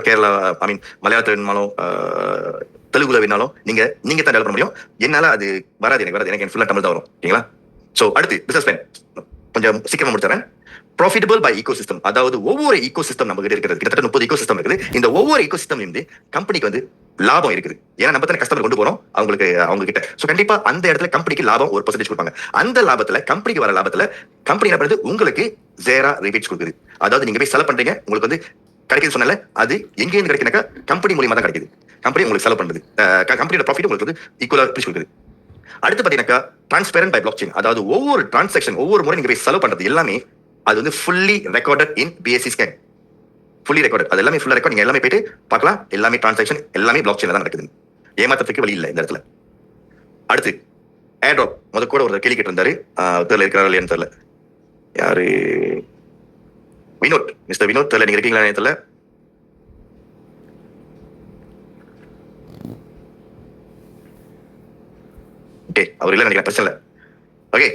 கேரளா ஐ மீன் மலையாளத்தில் வேணுமாலும் தெலுங்குல வேணாலும் நீங்க நீங்க தான் டெவலப் பண்ண முடியும். என்னால அது வராது, எனக்கு ஃபுல்லா தமிழ் தான் வரும். ஓகேங்களா? ஸோ அடுத்து பிசினஸ் பிளான் கொஞ்சம் சீக்கிரமா முடிச்சிடறேன். ப்ராஃபிட்டபிள் பை ஈகோ சிஸ்டம், அதாவது ஒவ்வொரு ஈகோ சிஸ்டம் நம்ம கிட்ட இருக்கிறது கிட்டத்தட்ட 30 ஈகோ சிஸ்டம் இருக்குது. இந்த ஒவ்வொரு ஈகோ சிஸ்டம் இருந்து கம்பெனிக்கு வந்து லாபம் இருக்குது. ஏன்னா நம்ம தானே கஸ்டமர் கொண்டு போறோம் அவங்க கிட்ட. ஸோ கண்டிப்பா அந்த இடத்துல கம்பெனிக்கு லாபம் ஒரு பெர்சன்டேஜ் கொடுப்பாங்க. அந்த லாபத்துல கம்பெனிக்கு வர லாபத்துல கம்பெனி என்ன பண்ணுது, உங்களுக்கு ஜேரா ரிபேட்ஸ் கொடுக்குது. அதாவது நீங்க போய் செலவு பண்றீங்க, உங்களுக்கு வந்து கிடைக்குது சொன்னால அது எங்க இருந்து கிடைக்குனாக்கா கம்பெனி மூலியமா தான் கிடைக்குது. கம்பெனி உங்களுக்கு செலவு பண்ணுது, கம்பெனியோட ப்ராஃபிட் உங்களுக்கு வந்து ஈக்குவலா பிரிச்சு கொடுக்குது. அடுத்து பாத்தீங்கன்னா டிரான்ஸ்பேரண்ட் பை பிளாக் செயின், அதாவது ஒவ்வொரு டிரான்சாக்ஷன் ஒவ்வொரு முறை நீங்க போய் செலவு பண்றது எல்லாமே அது வந்து ஃபுல்லி ரெக்கார்டட் இன் பிஎஸ்சி ஸ்கேன். ஃபுல்லி ரெக்கார்டட், அது எல்லாமே ஃபுல்லா ரெக்கார்ட். நீங்க எல்லாமே போயிட்டு பார்க்கலாம், எல்லாமே டிரான்சாக்ஷன் எல்லாமே பிளாக் செயின்ல தான் நடக்குது. ஏமாத்தத்துக்கு வழி இல்லை இந்த இடத்துல. அடுத்து ஏர்ட்ராப் கூட ஒரு கேள்வி கேட்டு இருந்தாரு, தெரியல இருக்கிறாரு இல்லையான்னு தெரியல. யாரு? வினோத், மிஸ்டர் வினோத், தெரியல நீங்க இருக்கீங்களா தெரியல. ஓகே, அவர் இல்ல நினைக்கிறேன், பிரச்சனை இல்லை. ஓகே,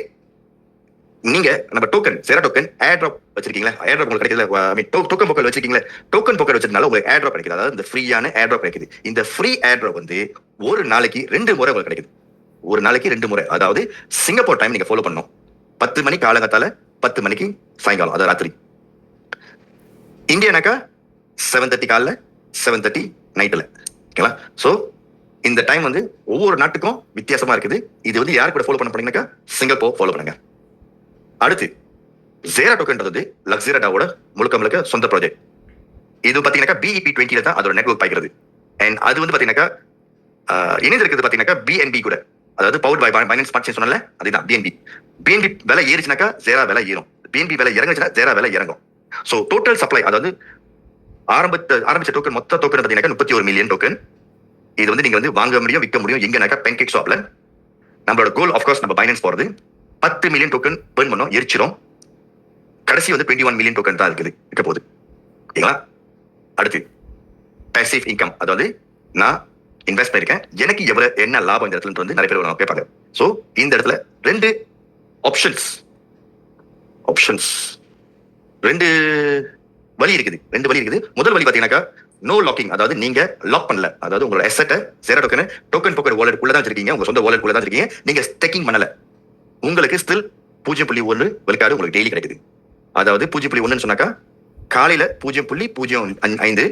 நீங்க நம்ம டோக்கன் சேரா டோக்கன் ஏர்ட்ராப் வச்சிருக்கீங்களா? ஏர்ட்ராப் உங்களுக்கு கிடைக்குது. டோக்கன் போக்கல் வச்சிருக்கீங்களா? டோக்கன் போக்கல் வச்சிருந்தாலும் உங்களுக்கு ஏர்ட்ராப் கிடைக்குது. அதாவது இந்த ஃப்ரீயான ஏர்ட்ராப் கிடைக்குது. இந்த ஃப்ரீ ஏர்ட்ராப் வந்து ஒரு நாளைக்கு 2 முறை உங்களுக்கு கிடைக்குது. ஒரு நாளைக்கு 2 முறை. அதாவது சிங்கப்பூர் டைம் நீங்க ஃபாலோ பண்ணணும். 10 மணிக்கு காலங்காத்தால, 10 மணிக்கு சாயங்காலம், அதாவது ராத்திரி. இந்தியானாக்கா 7:30 காலைல, 7:30 நைட்ல. ஓகேங்களா? சோ இந்த டைம் வந்து ஒவ்வொரு நாட்டுக்கும் வித்தியாசமா இருக்குது. இது வந்து யாரு கூட ஃபாலோ பண்ண போறீங்கன்னாக்கா சிங்கப்பூர் ஃபாலோ பண்ணுங்க. அடுத்து ஜேரா டோக்கன்றது லக்ஸராடாவோட முழுக்க சொந்த ப்ராஜெக்ட். இது பாத்தீங்கன்னா BEP 20 தான் அதோட நெட்வொர்க் பாய்க்கிறது. அண்ட் அது வந்து பாத்தீங்கன்னா இணைந்திருக்கிறது பாத்தீங்கன்னா BNB கூட, அதாவது powered by Binance smart chain சொன்னல, அதுதான் BNB. BNB விலை ஏறிச்சுனாக்கா ஜேரா விலை ஏறும், BNB விலை இறங்குச்சுன்னா ஜேரா விலை இறங்கும். சோ டோட்டல் சப்ளை, அதாவது ஆரம்பிச்ச டோக்கன் மொத்த டோக்கன் பாத்தீங்கன்னா 31 மில்லியன் டோக்கன். இது வந்து நீங்க வந்து வாங்க முடியும், விற்க முடியும் எங்கனாக்கா பேன்கேக் ஷாப்ல. நம்மளோட கோல் ஆஃப்கோர்ஸ் நம்ம பைனான்ஸ் போறது 10 மில்லியன் டோக்கன் பர்ன் பண்ணோம், எரிச்சிரும். கடைசி வந்து 21 மில்லியன் டோக்கன் தான் இருக்குது இருக்க போகுது. ஓகேங்களா? அடுத்து பேசிவ் இன்கம், அதாவது நான் இன்வெஸ்ட் பண்ணிருக்கேன், எனக்கு எவ்வளவு என்ன லாபம் இந்த இடத்துல வந்து நிறைய பேர் கேட்பாங்க. சோ இந்த இடத்துல 2 ஆப்ஷன்ஸ் 2 வழி இருக்குது. 2 வழி இருக்குது. முதல் வழி பாத்தீங்கன்னாக்கா நோ லாக்கிங், அதாவது நீங்க லாக் பண்ணல, அதாவது உங்களோட அசெட்டை ஜேரா டோக்கன் டோக்கன் போக்கர் வாலெட் குள்ள தான் வச்சிருக்கீங்க, உங்க சொந்த வாலெட் குள்ள தான் இருக்கீங்க, நீங்க ஸ்டேக்கிங் பண்ணல. உங்களுக்கு ஸ்டில் 0.1 விழுக்காடு உங்களுக்கு டெய்லி கிடைக்குது. அதாவது 0.1 சொன்னாக்கா காலையில 0.05,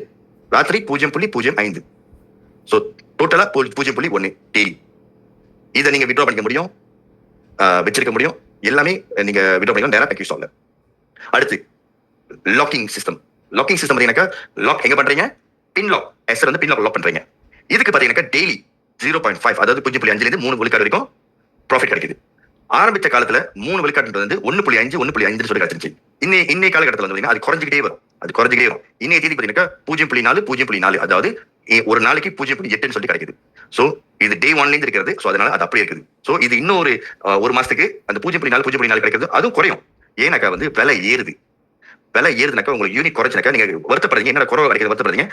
ராத்திரி 0.05. சோ டோட்டலா 0.1 டெய்லி. இதை நீங்க வித்ட்ரா பண்ணிக்க முடியும், வச்சிருக்க முடியும், எல்லாமே நீங்க வித்ட்ரா பண்ணிக்கலாம் நேரா பேங்க் ஷாப்ல. அடுத்து லாக்கிங் சிஸ்டம். லாக்கிங் சிஸ்டம் பாத்தீங்கன்னாக்கா லாக் எங்க பண்றீங்க? பின் லாக், எஸ்ஆர் வந்து பின் லாக் பண்றீங்க. இதுக்கு பாத்தீங்கன்னா டெய்லி 0.5, அதாவது 0.5 இருந்து 3 விழுக்காடு வரைக்கும் ப்ராஃபிட் கிடைக்குது. ஆரம்பிச்ச காலத்துல 3 விழுக்காடுன்றது வந்து 1.5 1.5 சொல்லி கிடைச்சிருச்சு. இன்னைய காலகட்டத்தில் வந்து அது குறைஞ்சிக்கிட்டே வரும், இன்னைய தேதி பாத்தீங்கன்னா 0.4 0.4, அதாவது ஒரு நாளைக்கு 0.8 சொல்லி கிடைக்குது. சோ இது டே 1ல இருந்து இருக்கிறது. சோ அதனால அது அப்படியே இருக்குது. சோ இது இன்னும் ஒரு மாசத்துக்கு அந்த 0.4 கிடைக்கிறது அதுவும் குறையும். ஏன்னாக்கா வந்து விலை ஏறுதுனாக்கா உங்களுக்கு யூனிட் குறைச்சுனாக்கா நீங்க வருத்தப்படுறீங்க, என்ன குறைவு கிடைக்கிறது வருத்தப்படுறீங்க.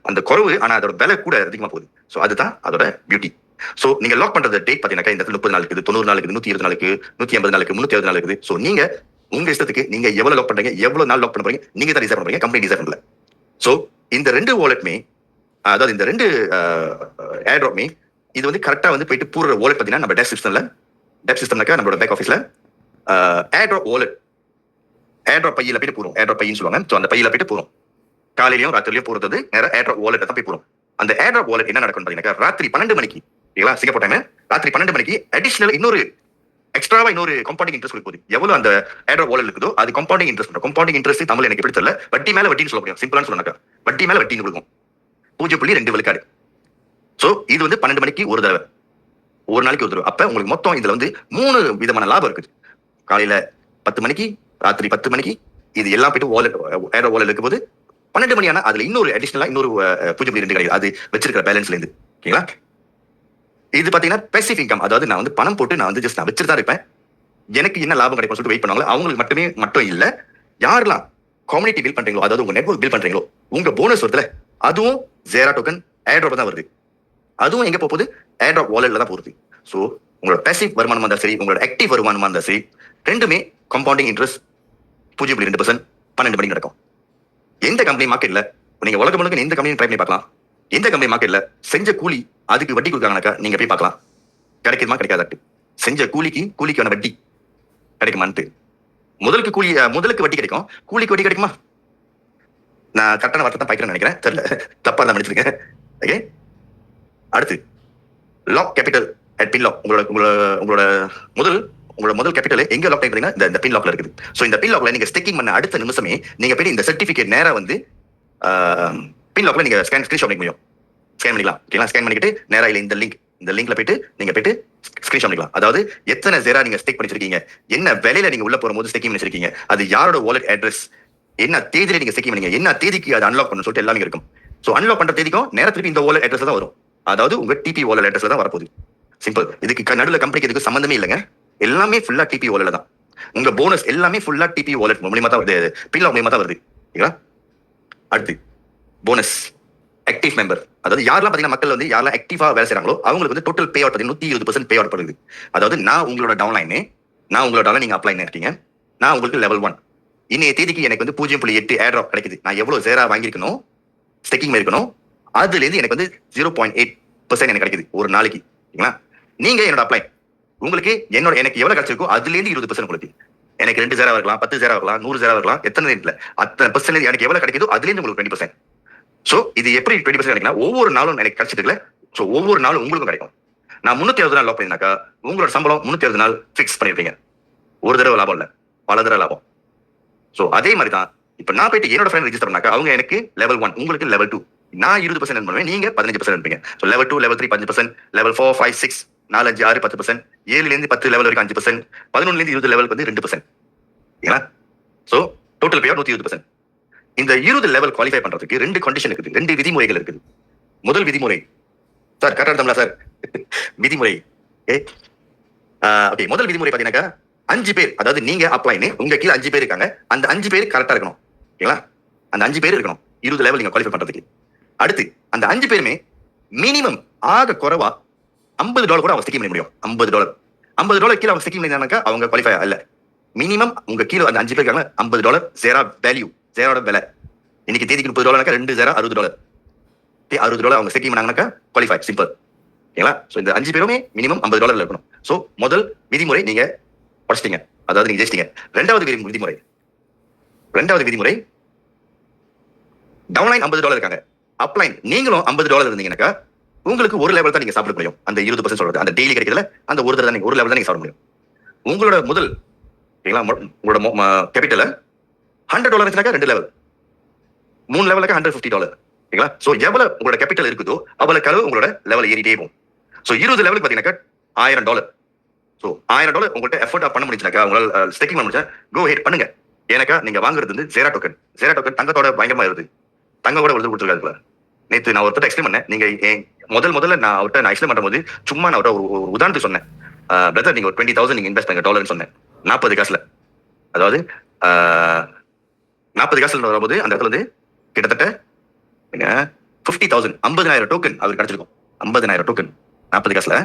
அந்த குறைவு ஆனா அதோட விலை கூட அதிகமா போகுது. சோ அதுதான் அதோட பியூட்டி. சோ நீங்க லாக் பண்றது டேட் பாத்தீங்கன்னா இந்த 30 நாள் இருக்குது, 90 நாள் இருக்குது, 120 நாள் இருக்குது, 150 நாள் இருக்குது, 360 நாள் இருக்குது. சோ நீங்க உங்க இஷ்டத்துக்கு நீங்க எவ்வளவு லாக் பண்றீங்க, எவ்வளவு நாள் லாக் பண்ண போறீங்க, நீங்க தான் டிசைட் பண்றீங்க, கம்பெனி டிசைட் பண்ணல. சோ இந்த 2 வாலெட்மே, அதாவது இந்த 2 ஏர்ட்ராப்மே இது வந்து கரெக்டா வந்து போயிட்டு பூர்ற வாலெட் பாத்தீங்கன்னா நம்ம டெப் சிஸ்டம்னாக்கா நம்மளோட பேக் ஆஃபீஸ்ல ஏர்ட்ராப் வாலெட், ஏர்ட்ராப் பையில போயிட்டு போறோம். ஏர்ட்ராப் பையின்னு சொல்லுவாங்க. சோ அந்த பையில போயிட்டு போறோம். காலையிலயும் ராத்திரிலயும் போறது நேரா ஏர்ட்ராப் வாலெட் தான் போய் போறோம். அந்த ஏர்ட்ராப் வாலெட் என்ன நடக்கும் பாத்தீங்கன்னா ராத்திரி 12 மணிக்கு, சிங்கப்பூர் டைம் ராத்திரி 12 மணிக்கு அடிஷனல் இன்னொரு எக்ஸ்ட்ராவா இன்னொரு கம்பவுண்டிங் இன்ட்ரெஸ்ட் கொடுக்குது. எவ்வளவு அந்த ஏர்ட்ராப் வாலெட் இருக்குதோ அது compounding interest. Compounding interest Tamil எனக்கு எப்படி தெரியல, வட்டி மேல வட்டின்னு சொல்ல முடியும். சிம்பிளான்னு சொன்னாக்கா வட்டி மேல வட்டின்னு கொடுக்கும் 0.2 விழுக்காடு. சோ இது வந்து 12 மணிக்கு ஒரு தடவை, ஒரு நாளைக்கு ஒரு தடவை. அப்ப உங்களுக்கு மொத்தம் இதுல வந்து 3 விதமான லாபம் இருக்குது. காலையில 10 மணிக்கு, ராத்திரி 10 மணிக்கு, இது எல்லாம் போயிட்டு வாலெட் ஏர்ட்ராப் வாலெட் இருக்கும்போது 12 மணி ஆனா அதுல இன்னொரு அடிஷனலா இன்னொரு 0.2 கிடையாது, அது வச்சிருக்கிற பேலன்ஸ்ல இருந்து. ஓகேங்களா? இது பாத்தீங்கன்னா பேசிவ் இன்கம், அதாவது நான் வந்து பணம் போட்டு நான் வந்து ஜஸ்ட் நான் வச்சுட்டு தான் இருப்பேன், எனக்கு என்ன லாபம் கிடைக்கும் சொல்லிட்டு வெயிட் பண்ணுவாங்களோ அவங்களுக்கு மட்டும் இல்ல, யாரெல்லாம் கம்யூனிட்டி பில்ட் பண்றீங்களோ, அதாவது உங்க நெட்வொர்க் பில்ட் பண்றீங்களோ, உங்க போனஸ் வருதுல அதுவும் ஜேரா டோக்கன் ஏர்ட்ராப் தான் வருது. அதுவும் எங்க போகுது? ஏர்ட்ராப் வாலெட்ல தான் போகுது. சோ உங்களோட பேசிவ் வருமானமா இருந்தா சரி, உங்களோட ஆக்டிவ் வருமானமா இருந்தா சரி, ரெண்டுமே கம்பவுண்டிங் இன்ட்ரெஸ்ட் 0.2% 12 மணிக்கு நடக்கும். எந்த கம்பெனி மார்க்கெட்ல நீங்க உலகம் முழுக்க எந்த கம்பெனி ட்ரை பண்ணி பார்க்கலாம். எந்த கம்பெனி மார்க்கெட்ல செஞ்ச கூலி அதுக்கு வட்டி கொடுக்குறாங்கனாக்கா நீங்க போய் பார்க்கலாம் கிடைக்குமா கிடைக்காதாட்டு. செஞ்ச கூலிக்கான வட்டி கிடைக்குமான்ட்டு. முதலுக்கு வட்டி கிடைக்கும், கூலிக்கு வட்டி கிடைக்குமா? நான் கரெக்டான வார்த்தை தான் பாய்க்கிறேன்னு நினைக்கிறேன், தெரியல, தப்பா தான் மன்னிச்சிருக்கேன். ஓகே, அடுத்து lock capital at pin lock. உங்களோட முதல் கேபிட்டல் எங்க லாக் ஆகிட்டீங்கன்னா இந்த பின் லாக்ல இருக்குது. ஸோ இந்த பின் லாக்ல நீங்க ஸ்டேக்கிங் பண்ண அடுத்த நிமிஷமே நீங்க போய் இந்த சர்டிபிகேட் நேரா வந்து பின் லாக்ல நீங்க ஸ்கிரீன்ஷாட் பண்ணிக்க முடியும். ஸ்கேன் பண்ணிக்கலாம். ஓகேங்களா? ஸ்கேன் பண்ணிக்கிட்டு நேரா இல்ல இந்த லிங்க்ல போயிட்டு ஸ்கிரீன்ஷாட் பண்ணிக்கலாம். அதாவது எத்தனை ஜெரா நீங்க ஸ்டேக் பண்ணிருக்கீங்க, என்ன விலையில நீங்க உள்ள போகும்போது ஸ்டேக்கிங் பண்ணிருக்கீங்க, அது யாரோட வாலெட் அட்ரஸ், என்ன தேதியில நீங்க ஸ்டேக்கிங் பண்ணீங்க, என்ன தேதிக்கு அது அன்லாக் பண்ணணும் சொல்லிட்டு எல்லாமே இருக்கும். ஸோ அன்லாக் பண்ற தேதிக்கும் நேரா திருப்பி இந்த வாலெட் அட்ரஸ் தான் வரும். அதாவது உங்க டிபி வாலெட் அட்ரஸ் தான் வரப்போகுது. சிம்பிள். இதுக்கு நடுவில் கம்பெனிக்கு இதுக்கு சம்பந்தமே இல்லைங்க. எல்லாமே ஃபுல்லா டிபி வாலெட் தான். உங்க போனஸ் எல்லாமே ஃபுல்லா டிபி வாலெட் மூலியமா தான் வருது, பின் லாக் மூலியமா தான் வருது. ஓகேங்களா? அடுத்து போனஸ் ஆக்டிவ் மெம்பர். அதாவது யாரெல்லாம் பாத்தீங்கன்னா மக்கள் வந்து யாரெல்லாம் ஆக்டிவா வேலை செய்றாங்களோ அவங்களுக்கு வந்து டோட்டல் பே அவுட் பாத்தீங்கன்னா 120% பே அவுட் பண்ணுது. அதாவது நான் உங்களோட டவுன்லைன் நீங்க அப்ளை இருக்கீங்க, நான் உங்களுக்கு லெவல் 1. இன்னைய தேதிக்கு எனக்கு வந்து 0.8 ஏர் ட்ராப் கிடைக்குது. நான் எவ்வளவு ஜெரா வாங்கியிருக்கணும், ஸ்டேக்கிங் இருக்கணும், அதுல இருந்து எனக்கு வந்து 0.8% எனக்கு கிடைக்குது ஒரு நாளைக்கு. ஓகேங்களா? நீங்க என்னோட அப்ளை உங்களுக்கு எனக்கு எவ்வளவு கிடைச்சிருக்கோ அதுல இருந்து 20% உங்களுக்கு. எனக்கு 2 ஜெரா இருக்கலாம், 10 ஜெரா இருக்கலாம், 100 ஜெரா இருக்கலாம், எத்தனை இல்ல அத்தனை பெர்சன்டேஜ் எனக்கு எவ்வளவு கிடைக்குதோ அதுல இருந்து உங்களுக்கு 20%. சோ இது எப்படி 20% கிடைக்கலாம்? ஒவ்வொரு நாளும் எனக்கு கிடைச்சிட்டு. சோ ஒவ்வொரு நாளும் உங்களுக்கும் கிடைக்கும். நான் 360 நாள் லாக் பண்ணினாக்கா உங்களோட சம்பளம் 360 நாள் பிக்ஸ் பண்ணிருப்பீங்க. ஒரு தடவை லாபம் இல்ல, பல தடவை லாபம். சோ அதே மாதிரி தான் இப்ப நான் போயிட்டு என்னோட ஃப்ரெண்ட் ரெஜிஸ்டர் பண்ணாக்கா அவங்க எனக்கு லெவல் 1, உங்களுக்கு லெவல் 2. நான் 20% பண்ணுவேன், நீங்க 15% இருப்பீங்க. சோ லெவல் 2, லெவல் 3 5%, லெவல் 4, 5, 6, 4, 5, 6 10%, 7ல இருந்து 10 லெவல் வரைக்கும் 5%, 11ல இருந்து 20 லெவலுக்கு வந்து 2%. ஓகேங்களா? சோ டோட்டல் பே 120%. இந்த 20 லெவல் குவாலிஃபை பண்றதுக்கு 2 கண்டிஷன் இருக்குது, 2 விதிமுறைகள் இருக்குது. முதல் விதிமுறை சார் கரெக்டா தமிழா சார் விதிமுறை ஓகே. முதல் விதிமுறை பாத்தீங்கன்னா 5 பேர், அதாவது நீங்க அப்ளைன்னு உங்க கீழ 5 பேர் இருக்காங்க, அந்த 5 பேர் கரெக்டா இருக்கணும். ஓகேங்களா? அந்த 5 பேர் இருக்கணும் 20 லெவல் நீங்க குவாலிஃபை பண்றதுக்கு. அடுத்து அந்த 5 பேருமே மினிமம் ஆக குறைவா $50 கூட அவங்க ஸ்டேக்கிங் பண்ண முடியும். $50 கீழ அவங்க ஸ்டேக்கிங் பண்ணினாக்கா அவங்க குவாலிஃபை இல்ல. மினிமம் உங்க கீழ அந்த 5 பேர் இருக்காங்க, $50 ஜெரா வேல்யூ, ஜெராவோட விலை. இன்னைக்கு தேதிக்கு $30 2 ஜெரா $60. $60 அவங்க ஸ்டேக்கிங் பண்ணாங்கனாக்கா குவாலிஃபை. சிம்பிள். ஓகேங்களா? சோ இந்த 5 பேருமே மினிமம் $50 இருக்கணும். சோ முதல் விதிமுறை நீங்க படிச்சிட்டீங்க, அதாவது நீங்க ஜெயிச்சிட்டீங்க. இரண்டாவது விதிமுறை டவுன்லைன் $50 இருக்காங்க, அப்லைன் நீங்களும் $50 இருந்தீங்கன்னாக்கா உங்களுக்கு ஒரு லெவல் தான் நீங்க சாப்பிட முடியும். அந்த 20% சொல்றது அந்த டெய்லி கிடைக்கிறதுல அந்த ஒரு தடவை தான் ஒரு லெவல் தான் நீங்க சாப்பிட முடியும். உங்களோட முதல் உங்களோட கேபிட்டல $100 இருந்துச்சுனாக்கா 2 லெவல், 3 லெவலுக்கு $150. ஓகேங்களா? சோ எவ்வளவு உங்களோட கேபிட்டல் இருக்குதோ அவ்வளவு அளவு உங்களோட லெவல் ஏறிட்டே போகும். சோ 20 லெவலுக்கு பாத்தீங்கன்னா $1000. சோ $1000 உங்கள்கிட்ட எஃபோர்ட் பண்ண முடிஞ்சுனாக்கா, உங்களால ஸ்டேக்கிங் பண்ண முடிஞ்சா கோ ஹெட் பண்ணுங்க. ஏன்னாக்கா நீங்க வாங்குறது வந்து ஜெரா டோக்கன் தங்கத்தோட பயங்கரமா இருது. தங்க கூட ஒரு கொடுத்துருக்காரு. நேத்து நான் ஒருத்தர் எக்ஸ்பிளைன் பண்ணேன். நீங்க முதல்ல நான் எக்ஸ்பிளைன் பண்ணும்போது சும்மா நான் ஒரு உதாரணத்துக்கு சொன்னேன். பிரதர் நீங்க ஒரு 20,000 நீங்க இன்வெஸ்ட் பண்ணுங்க டாலர்னு சொன்னேன். 40 காசுல, அதாவது 40 காசுல வரும்போது அந்த இடத்துல வந்து கிட்டத்தட்ட 50,000 50,000 டோக்கன் அவருக்கு கிடைச்சிருக்கும். 50,000 டோக்கன் 40 காசுல.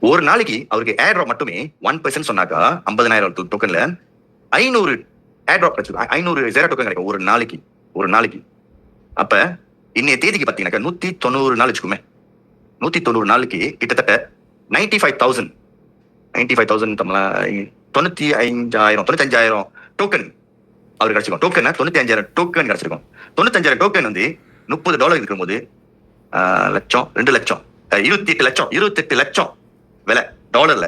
ஒரு நாளைக்கு அவருக்கு ஏர் ட்ராப் மட்டுமே 1% சொன்னாக்கா 50,000 டோக்கன்ல 500 ஏர் ட்ராப் கிடைச்சிருக்கும். 500 ஜெரா டோக்கன் கிடைக்கும் ஒரு நாளைக்கு. அப்ப இன்னைய தேதிக்கு பாத்தீங்கன்னா 190 நாள் வச்சுக்குமே. 190 நாளுக்கு கிட்டத்தட்ட 95,000 95,000 டோக்கன் அவருக்கு கிடைச்சிருக்கும். டோக்கன் 95,000 டோக்கன் கிடைச்சிருக்கும். 95,000 டோக்கன் வந்து $30 இருக்கும்போது லட்சம் 2 லட்சம் 28 லட்சம் விலை டாலர்ல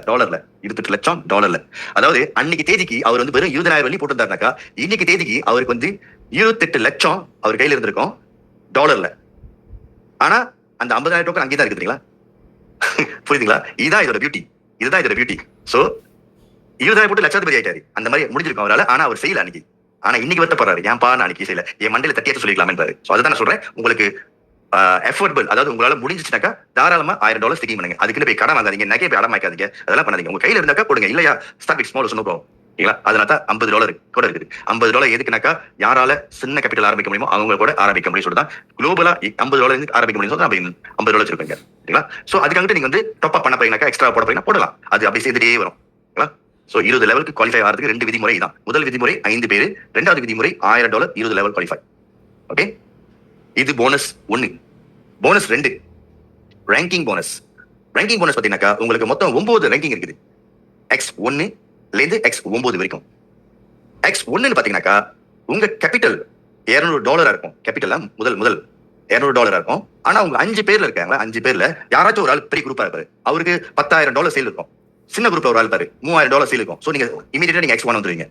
28 லட்சம் டாலர்ல. அதாவது அன்னைக்கு தேதிக்கு அவர் வந்து வெறும் 20,000 வெள்ளி போட்டுருந்தாருனாக்கா இன்னைக்கு தேதிக்கு அவருக்கு வந்து 28 லட்சம் அவர் கையில இருந்திருக்கும் டாலர்ல. ஆனா அந்த 50,000 டோக்கன் அங்கேதான் இருக்குதுங்களா? புரியுதுங்களா? இதுதான் இதோட பியூட்டி. சோ 20,000 போட்டு லட்சாதிபதி ஆயிட்டாரு. அந்த மாதிரி முடிஞ்சிருக்கும் அவரால். ஆனா அவர் செய்யல அன்னைக்கு. ஆனா இன்னைக்கு வருத்தப்படுறாரு, ஏன்பா நான் அன்னைக்கு செய்யல, என் மண்டையில தட்டியாச்சு சொல்லிக்கலாமே. சோ அதுதான் நான் சொல்றேன், உங்களுக்கு எஃபோர்டபிள், அதாவது உங்களால முடிஞ்சிச்சுனாக்கா தாராளமா $1000 ஸ்டேக்கிங் பண்ணுங்க. அதுக்குன்னு போய் கடன் வாங்காதீங்க, நகை போய் அடமாக்காதீங்க, அதெல்லாம் பண்ணாதீங்க. உங்க கையில இருந்தாக்கா கொடுங்க, இல்லையா start with small, no problem. ஓகேங்களா? அதனால தான் $50 கூட இருக்குது. $50 எதுக்குனாக்கா யாரால சின்ன கேபிட்டல் ஆரம்பிக்க முடியுமோ அவங்க கூட ஆரம்பிக்க முடியும் சொல்லிதான் குளோபலா $50 ஆரம்பிக்க முடியும் சொல்லி $50 வச்சிருக்கீங்க. ஓகேங்களா? சோ அதுக்காக நீங்க வந்து டாப் அப் பண்ண போறீங்கனாக்கா, எக்ஸ்ட்ரா போட போறீங்கன்னா போடலாம். அது அப்படி செய்துட்டே வரும். ஓகேங்களா? சோ 20 லெவலுக்கு குவாலிஃபை ஆகிறதுக்கு 2 விதிமுறை தான். முதல் விதிமுறை 5 பேர், இரண்டாவது விதிமுறை $1000 20 லெவல் குவாலிஃபை. ஓகே, இது bonus 1. Bonus 2, ranking bonus. Ranking bonus பாத்தீங்கன்னாக்கா உங்களுக்கு மொத்தம் 9 ரேங்கிங் இருக்குது, X1 ல இருந்து X9 வரைக்கும். X1 பாத்தீங்கன்னாக்கா உங்க கேபிட்டல் $200 இருக்கும். கேபிட்டல் முதல் $200 இருக்கும். ஆனா உங்க 5 பேர்ல இருக்காங்களா, 5 பேர்ல யாராச்சும் ஒரு ஆள் பெரிய குரூப்பா இருப்பாரு, அவருக்கு $10,000 சேல் இருக்கும். சின்ன குரூப்ல ஒரு ஆள் பாரு $3,000 சேல் இருக்கும். சோ நீங்க இமீடியட்டா நீங்க X1 வந்துருவீங்க.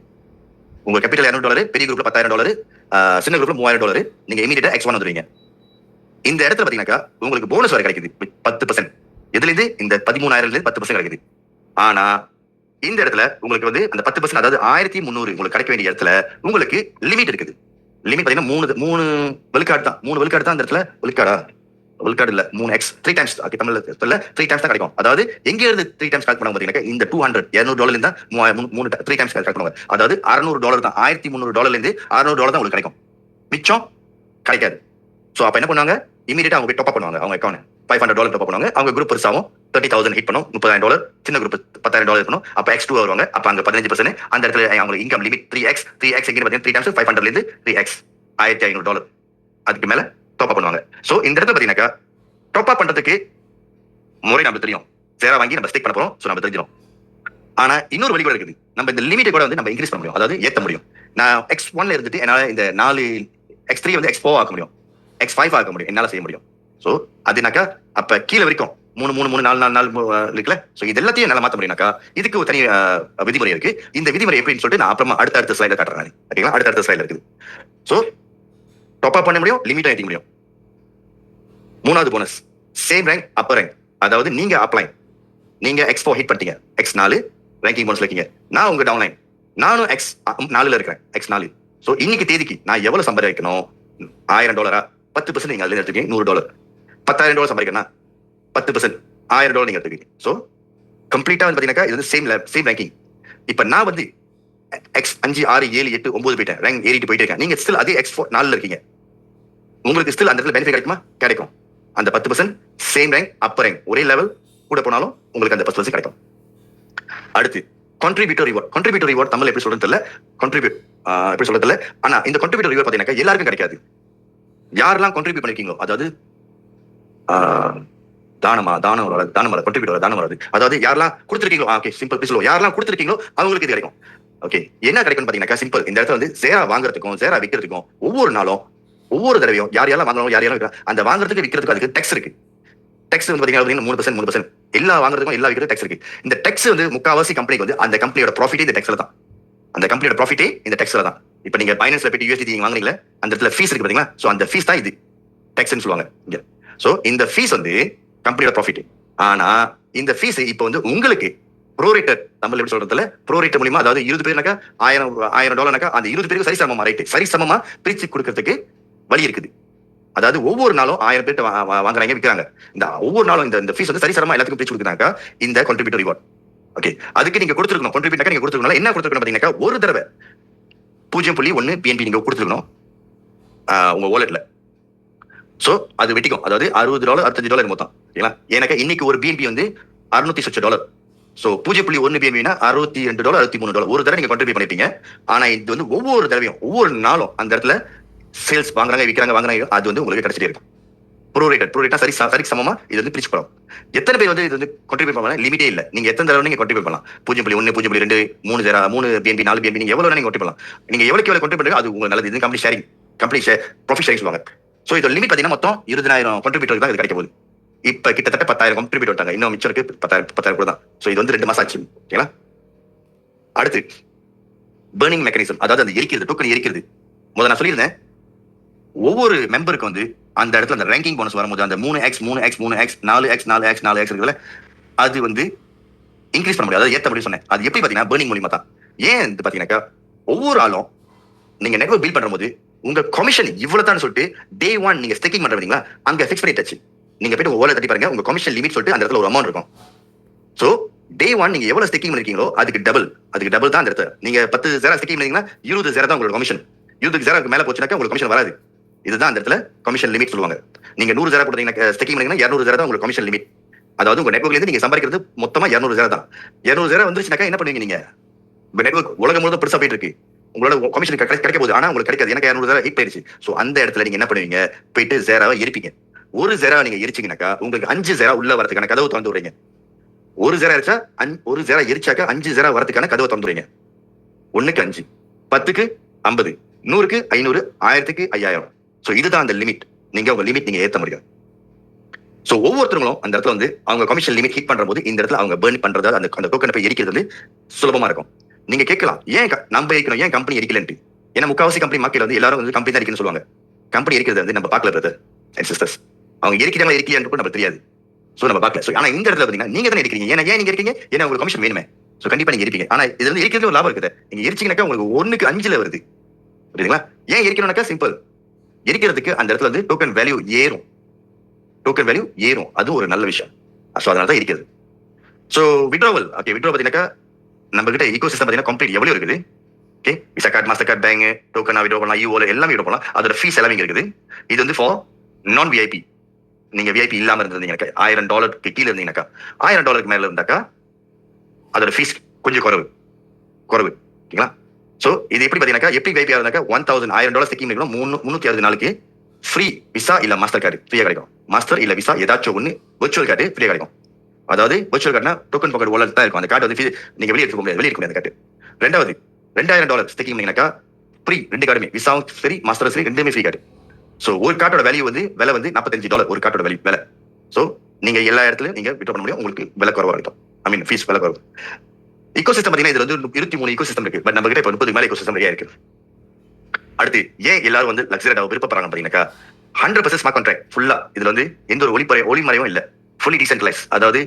உங்க கேபிட்டல் $200, பெரிய குரூப்ல $10,000, சின்ன குரூப்ல $3,000, நீங்க இமீடியட்டா X1 வந்துருவீங்க. இந்த இடத்துல பாத்தீங்கன்னாக்கா உங்களுக்கு போனஸ் வர கிடைக்குது 10%. எதுல இருந்து? இந்த 13,000ல இருந்து 10% கிடைக்குது. ஆனா இந்த இடத்துல உங்களுக்கு வந்து அந்த 10%, அதாவது 1,300 உங்களுக்கு கிடைக்க வேண்டிய இடத்துல உங்களுக்கு லிமிட் இருக்குது. லிமிட் பாத்தீங்கன்னா 3 விழுக்காடு தான். 3 விழுக்காடு தான் இந்த இடத்துல. விழுக்காடு இல்ல, 3x 3 டைம்ஸ். தமிழ்ல 3 டைம்ஸ் தான் கிடைக்கும். அதாவது எங்க இருந்து 3 டைம்ஸ் கால்குலேட் பண்ணுவாங்க பாத்தீங்கன்னா, இந்த $200 இருந்தா 3 டைம்ஸ் கால்குலேட் பண்ணுவாங்க. அதாவது $600 தான். $1,300 இருந்து $600 தான் உங்களுக்கு கிடைக்கும். மிச்சம் கிடைக்காது. சோ அப்ப என்ன பண்ணுவாங்க, இமீடியட்டா அவங்க டாப் அப் பண்ணுவாங்க அவங்க அக்கௌண்ட். $500 டாப் அப் பண்ணுவாங்க. அவங்க குரூப் பெருசாவும் 30,000 ஹிட் பண்ணும். $30,000. சின்ன குரூப் $10,000 இருக்கணும். அப்ப X2 வருவாங்க. அப்ப அங்க 15%. அந்த இடத்துல அவங்க இன்கம் லிமிட் 3x எங்க பாத்தீங்கன்னா 3 டைம்ஸ் 500 ல இருந்து 3x $1,500. அதுக்கு மேல டாப் அப் பண்ணுவாங்க. சோ இந்த இடத்துல பாத்தீங்கன்னாக்கா டாப் அப் பண்றதுக்கு முறை நமக்கு தெரியும். சேரா வாங்கி நம்ம ஸ்டேக் பண்ண போறோம். சோ நம்ம தெரிஞ்சிடும். ஆனா இன்னொரு வழி கூட இருக்குது. நம்ம இந்த லிமிட்டை கூட வந்து நம்ம இன்க்ரீஸ் பண்ண முடியும், அதாவது ஏத்த முடியும். நான் X1 ல இருந்துட்டு என்னால இந்த 4 X3 வந்து X4 ஆக்க முடியும், X5 ஆக்க முடியும், என்னால செய்ய முடியும். சோ அதுனாக்கா அப்ப கீழ வரைக்கும் 3 3 3 4 4 4 இருக்குல்ல. சோ இது எல்லாத்தையும் என்னால மாத்த முடியும்னாக்கா இதுக்கு ஒரு தனி விதிமுறை இருக்கு. இந்த விதிமுறை எப்படின்னு சொல்லிட்டு நான் அப்புறமா அடுத்த ஸ்லைட்ல காட்டுறேன். ஓகேங்களா? அடுத்த ஸ்லைட்ல இருக்குது. சோ டாப் அப் பண்ண முடியும், லிமிட்டை ஏத்த முடியும். மூணாவது bonus same rank upper rank. அதாவது நீங்க அப்லைன், நீங்க X4 ஹிட் பண்ணிட்டீங்க, X4 ரேங்கிங் போனஸ்ல இருக்கீங்க. நான் உங்க டவுன்லைன், நானும் X4ல இருக்கிறேன், X4. சோ இன்னைக்கு தேதிக்கு நான் எவ்வளவு சம்பாதிக்கணும்? $1,000. 10% நீங்க அதுல எடுத்துக்கீங்க, $100. $10,000 சம்பாதிக்கணும், 10% $1,000 நீங்க எடுத்துக்கீங்க. சோ கம்ப்ளீட்டா வந்து பாத்தீங்கன்னா இது வந்து சேம் ரேங்கிங். இப்ப நான் வந்து X5 6 7 8 9 போயிட்டேன், ரேங்க் ஏறிட்டு போயிட்டே இருக்கேன். நீங்க ஸ்டில் அதே X4 இருக்கீங்க. உங்களுக்கு ஸ்டில் அந்த இடத்துல பெனிஃபிட் கிடைக்குமா? கிடைக்கும். அந்த 10% சேம் ரேங்க் அப்பர் ரேங்க் ஒரே லெவல் கூட போனாலும் உங்களுக்கு அந்த 10% கிடைக்கும். அடுத்து கான்ட்ரிபியூட்டர் ரிவார்ட். கான்ட்ரிபியூட்டர் ரிவார்ட் தமிழ்ல எப்படி சொல்றது தெரியல, எப்படி சொல்றது தெரியல. ஆனா இந்த கான்ட்ரிபியூட்டர் ரிவார்ட் பாத்தீங்கன்னா எல்லாருக்கும் கிடைக்காது. யாரெல்லாம் கான்ட்ரிபியூட் பண்ணிருக்கீங்களோ, அதாவது தானம் வராது. அதாவது யாரெல்லாம் கொடுத்துருக்கீங்களோ, ஓகே சிம்பிள் பேசுவோம், யாரெல்லாம் கொடுத்துருக்கீங்களோ அவங்களுக்கு இது கிடைக்கும். ஓகே, என்ன கிடைக்கும் பாத்தீங்கன்னா சிம்பிள். இந்த இடத்துல வந்து சேரா வாங்குறதுக்கும் சேரா விற்கிறதுக்கும் ஒவ்வொரு நாளும் ஒவ்வொரு தடவையும் யாரெல்லாம் வாங்கணும், யாரெல்லாம் அந்த வாங்குறதுக்கு விற்கிறதுக்கு அதுக்கு டெக்ஸ் இருக்கு. டெக்ஸ் வந்து பாத்தீங்கன்னா 3% எல்லா வாங்குறதுக்கும் எல்லா விற்கிறது டெக்ஸ் இருக்கு. இந்த டெக்ஸ் வந்து முக்காவாசி கம்பெனிக்கு வந்து அந்த கம்பெனியோட ப்ராஃபிட்டே இந்த டெக்ஸ்ல தான். அந்த கம்பெனியோட ப்ராஃபிட்டே இந்த டெக்ஸ்ல தான். இப்ப நீங்க பைனான்ஸ்ல போய் USDT வாங்குறீங்களா, அந்த இடத்துல ஃபீஸ் இருக்கு பாத்தீங்களா. சோ அந்த ஃபீஸ் தான் இது டெக்ஸ்னு சொல்லுவாங்க இங்க. சோ இந்த ஃபீஸ் வந்து கம்பெனியோட ப்ராஃபிட். ஆனா இந்த ஃபீஸ் இப்போ வந்து உங்களுக்கு ப்ரோரேட்டர், தமிழ்ல எப்படி சொல்றதுல ப்ரோரேட்டர் மூலமா, அதாவது 20 பேர்னாக்கா $1,000 அந்த 20 பேருக்கு சரிசமமா சரிசமமா பிரிச்சு கொடுக்கறதுக்கு வழி இருக்குது. அதாவது ஒவ்வொரு நாளும் 1000 பேர் வாங்குறாங்க விற்கிறாங்க. இந்த ஒவ்வொரு நாளும் இந்த ஃபீஸ் வந்து சரிசமமா எல்லாத்துக்கும் பிரிச்சு கொடுக்குறாங்க இந்த கான்ட்ரிபியூட்டர் ரிவார்ட். ஓகே, அதுக்கு நீங்க கொடுத்துருக்கணும். கான்ட்ரிபியூட்டர் நீங்க கொடுத்துருக்கணும். என்ன கொடுத்துருக்கணும் பாத்தீங்கன்னா ஒரு தடவை 0.1 BNB நீங்க கொடுத்துருக்கணும் உங்க வாலெட்ல. சோ அது வெட்டிக்கும். அதாவது $60 $65 மொத்தம். ஓகேங்களா? எனக்கு இன்னைக்கு ஒரு BNB வந்து $660. சோ 0.1 BNB $62 $63 ஒரு தடவை நீங்க கான்ட்ரிபியூட் பண்ணிருப்பீங்க. ஆனா இது வந்து ஒவ்வொரு தடவையும் ஒவ்வொரு நாளும் அந்த இடத்துல சேல்ஸ் வாங்குறாங்க விற்கிறாங்க, அது வந்து உங்களுக்கு கிடைச்சிட்டே இருக்கும். ப்ரோரேட்டா சரி சமமா இது வந்து பிரிச்சு போறோம். எத்தனை பேர் வந்து இது வந்து கான்ட்ரிபியூட் பண்ணலாம் லிமிட்டே இல்ல. நீங்க எத்தனை தடவை நீங்க கான்ட்ரிபியூட் பண்ணலாம். 0.1 0.2 3 BNB 4 BNB நீங்க எவ்வளவு நீங்க கான்ட்ரிபியூட் பண்ணலாம். நீங்க எவ்வளவு கான்ட்ரிபியூட் பண்ணுங்க அது உங்களுக்கு நல்லது. இது கம்பெனி ஷேரிங், ப்ராஃபிட் ஷேரிங் சொல்லுவாங்க. சோ இதோட லிமிட் பாத்தீங்கன்னா மொத்தம் 20,000 கான்ட்ரிபியூட்டர் தான் இது கிடைக்க போகுது. இப்ப கிட்டத்தட்ட 10,000 கான்ட்ரிபியூட் வந்தாங்க. இன்னும் மிச்சம் இருக்கு 10,000 கூட தான். சோ இது வந்து 2 மாசம் ஆச்சு. ஓகேங்களா? அடுத்து பர்னிங் மெக்கானிசம், அதாவது அந்த எரிக்கிறது, டோக்கன் எரிக்கிறது. முதல்ல நான் சொல்லியிருந்தேன், ஒவ்வொரு மெம்பருக்கு வந்து அந்த இடத்துல அந்த ரேங்கிங் போனஸ் வரும்போது அந்த 3x 3x 3x 4x 4x 4x இருக்குல்ல, அது வந்து இன்க்ரீஸ் பண்ண முடியாது, அதாவது ஏத்த முடியும் சொன்னேன். அது எப்படி பாத்தீங்கன்னா பர்னிங் மூலியமா தான். ஏன் பாத்தீங்கன்னாக்கா ஒவ்வொரு ஆளும் நீங்க நெட்வொர்க் பில்ட் பண்ணும்போது உங்க கமிஷன் இவ்வளவு தான் சொல்லிட்டு Day 1 நீங்க ஸ்டேக்கிங் பண்றீங்களா, அங்க ஃபிக்ஸ் பண்ணிட்டாச்சு. நீங்க போய் உங்க வாலெட் தட்டி பாருங்க, உங்க கமிஷன் லிமிட் சொல்லிட்டு அந்த இடத்துல ஒரு அமௌண்ட் இருக்கும். சோ Day 1 நீங்க எவ்வளவு ஸ்டேக்கிங் பண்ணிருக்கீங்களோ அதுக்கு டபுள் தான் அந்த இடத்துல. நீங்க 10 0 ஸ்டேக்கிங் பண்ணீங்கன்னா 20 0 தான் உங்களோட கமிஷன். 20 0 மேல போச்சுனாக்கா உங்களுக்கு கமிஷன் வராது. இதுதான் அந்த இடத்துல கமிஷன் லிமிட் சொல்லுவாங்க. நீங்க 100 0 கொடுத்தீங்கன்னா ஸ்டேக்கிங் பண்ணீங்கன்னா 200 0 தான் உங்களுக்கு கமிஷன் லிமிட். அதாவது உங்க நெட்வொர்க்ல இருந்து நீங்க சம்பாதிக்கிறது மொத்தமா 200 0 தான். 200 0 வந்துருச்சுனாக்கா என்ன பண்ணுவீங்க நீங்க? நெட்வொர்க் உலகம் முழுவதும் பெருசா போயிட்டு இருக்கு. உங்களோட கமிஷன் கிடைக்க போகுது, ஆனா உங்களுக்கு கிடைக்காது. எனக்கு 200 ஹிட் ஆயிடுச்சு. சோ அந்த இடத்துல நீங்க என்ன பண்ணுவீங்க, போயிட்டு ஜெராவை எரிப்பீங்க. ஒரு ஜெரா நீங்க எரிச்சீங்கன்னாக்கா உங்களுக்கு 5 ஜெரா உள்ள வரதுக்கான கதவு திறந்து விடுறீங்க. ஒரு ஜெரா எரிச்சா ஒரு ஜெரா எரிச்சாக்கா 5 ஜெரா வரதுக்கான கதவை திறந்து விடுறீங்க. 1க்கு 5, 10க்கு 50, 100க்கு 500, 1000க்கு 5000. சோ இதுதான் அந்த லிமிட். நீங்க உங்க லிமிட் நீங்க ஏத்த முடியும். சோ ஒவ்வொருத்தரும் அந்த இடத்துல வந்து அவங்க கமிஷன் லிமிட் ஹிட் பண்ற போது இந்த இடத்துல அவங்க பர்ன் பண்றது, அந்த டோக்கனை போய் எரிக்கிறது வந்து சுலபமா இருக்கும். நீங்க கேட்கலாம், ஏன் நம்ம எரிக்கணும், ஏன் கம்பெனி எரிக்கலன்ட்டு? ஏன்னா முக்காவாசி கம்பெனி மார்க்கெட்ல வந்து எல்லாரும் வந்து கம்பெனி தான் எரிக்கணும்னு சொல்லுவாங்க. கம்பெனி எரிக்கிறது வந்து நம்ம பார்க்கல பிரதர் அண்ட் சிஸ்டர்ஸ். அவங்க எரிக்கிறாங்க எரிக்கலையான்னு கூட நமக்கு தெரியாது. சோ நம்ம பார்க்கல. ஆனா இந்த இடத்துல பாத்தீங்கன்னா நீங்க தான் எரிக்கிறீங்க. ஏன் நீங்க இருக்கீங்க? ஏன்னா உங்களுக்கு கமிஷன் வேணுமே. சோ கண்டிப்பா நீங்க எரிப்பீங்க. ஆனா இதுல வந்து எரிக்கிறது ஒரு லாபம் இருக்குது. நீங்க எரிச்சீங்கன்னாக்கா உங்களுக்கு 1க்கு 5ல வருது. புரியுதுங்களா? ஏன் எரிக்கணும்னாக்கா சிம்பிள். எரிக்கிறதுக்கு அந்த இடத்துல வந்து டோக்கன் வேல்யூ ஏறும். டோக்கன் வேல்யூ ஏறும். அது ஒரு நல்ல விஷயம். சோ அதனால தான் எரிக்கிறது. So withdrawal. ஓகே, விட்ராவல் பாத்தீங்கன்னா நம்ம கிட்ட ஈகோசிஸ்டம் பாத்தீங்கன்னா கம்ப்ளீட் எவ்வளவு இருக்குது. Okay, visa card, master card, bank, token withdraw பண்ணலாம், யூஓல எல்லாமே விட்ரா பண்ணலாம். அதோட ஃபீஸ் எல்லாமே இருக்குது. இது வந்து ஃபார் நான் விஐபி. நீங்க விஐபி இல்லாம இருந்தீங்கன்னாக்கா $1000 கீழே இருந்தீங்கன்னாக்கா, $1000 மேல இருந்தாக்கா அதோட ஃபீஸ் கொஞ்சம் குறைவு. ஓகேங்களா? சோ இது எப்படி பாத்தீங்கன்னா எப்படி விஐபி இருந்தாக்கா $1000 ஸ்டேக்கிங் இருக்கணும். 360 நாளுக்கு ஃப்ரீ விசா இல்ல மாஸ்டர் கார்டு ஃப்ரீயா கிடைக்கும். மாஸ்டர் இல்ல விசா ஏதாச்சும் ஒண்ணு வெர்ச்சுவல் கார்டு ஃப்ரீயா கிடைக்கும். அதாவது வெர்ச்சுவல் கார்டுனா டோக்கன் பாக்கெட் வாலெட் தான் இருக்கும். அந்த கார்டு வந்து நீங்க வெளியே எடுக்க முடியாது, வெளியே எடுக்க முடியாது அந்த கார்டு. ரெண்டாவது $2000 ஸ்டேக்கிங் பண்ணீங்கன்னாக்கா ஃப்ரீ 2 கார்டுமே, விசாவும் சரி மாஸ்டரும் சரி ரெண்டுமே ஃப்ரீ கார்டு. சோ ஒரு கார்டோட வேல்யூ வந்து விலை வந்து $45 ஒரு கார்டோட விலை. சோ நீங்க எல்லா இடத்துலயும் நீங்க விட்ரா பண்ண முடியும். உங்களுக்கு விலை குறைவா இருக்கும். ஐ மீன் ஃபீஸ் விலை குறைவு. ஈகோசிஸ்டம் பாத்தீங்கன்னா இதுல வந்து 23 ஈகோசிஸ்டம் இருக்கு. பட் நம்ம கிட்ட இப்ப 30 மேல ஈகோசிஸ்டம் நிறைய இருக்கு. அடுத்து ஏன் எல்லாரும் வந்து லக்ஸரி டாவை விருப்பப்படுறாங்க பாத்தீங்கன்னா 100% ஸ்மார்ட் கான்ட்ராக்ட் ஃபுல்லா. இதுல வந்து எந்த ஒரு ஒளிமறைவும் இல்ல. Fully decentralise. அதாவது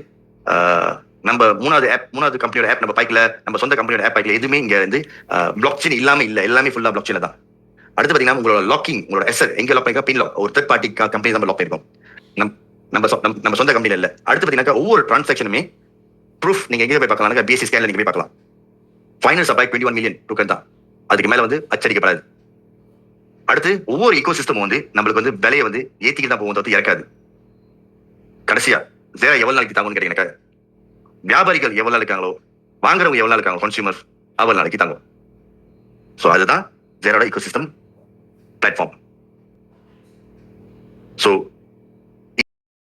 நம்ம மூணாவது கம்பெனியோட ஆப் நம்ம பைக்ல, நம்ம சொந்த கம்பெனியோட ஆப் பைக்ல எதுவுமே இங்க வந்து பிளாக் செயின் இல்லாம இல்ல. எல்லாமே ஃபுல்லா பிளாக் செயின்ல தான். அடுத்து பாத்தீங்கன்னா உங்களோட லாக்கிங், உங்களோட எஸ்எல் எங்க லாக் பண்ணிருக்கா, பின் லாக் ஒரு தேர்ட் பார்ட்டி கம்பெனி நம்ம லாக் பண்ணிருக்கோம். நம்ம சொந்த கம்பெனில இல்ல. அடுத்து பாத்தீங்கன்னா ஒவ்வொரு டிரான்சாக்ஷனுமே ப்ரூஃப் நீங்க எங்க போய் பார்க்கலாம், பிஎஸ்சி ஸ்கேன்ல நீங்க போய் பார்க்கலாம். ஃபைனல் சப்ளை 21 மில்லியன் டோக்கன் தான். அதுக்கு மேல வந்து அச்சடிக்கப்படாது. அடுத்து ஒவ்வொரு ஈகோசிஸ்டமும் வந்து நம்மளுக்கு வந்து விலையை வந்து ஏத்திக்கிட்டு தான் போகும், தவிர்த்து இறக்காது. கடைசியா ஜெரா எவ்வளவு நாளைக்கு தாங்கும்னு கேட்டீங்கன்னாக்கா, வியாபாரிகள் எவ்வளவு நாள் இருக்காங்களோ, வாங்குறவங்க எவ்வளவு நாள் இருக்காங்க, கன்சியூமர் அவ்வளவு நாளைக்கு தாங்கும். சோ அதுதான் ஜெராட ஈகோசிஸ்டம் பிளாட்ஃபார்ம். சோ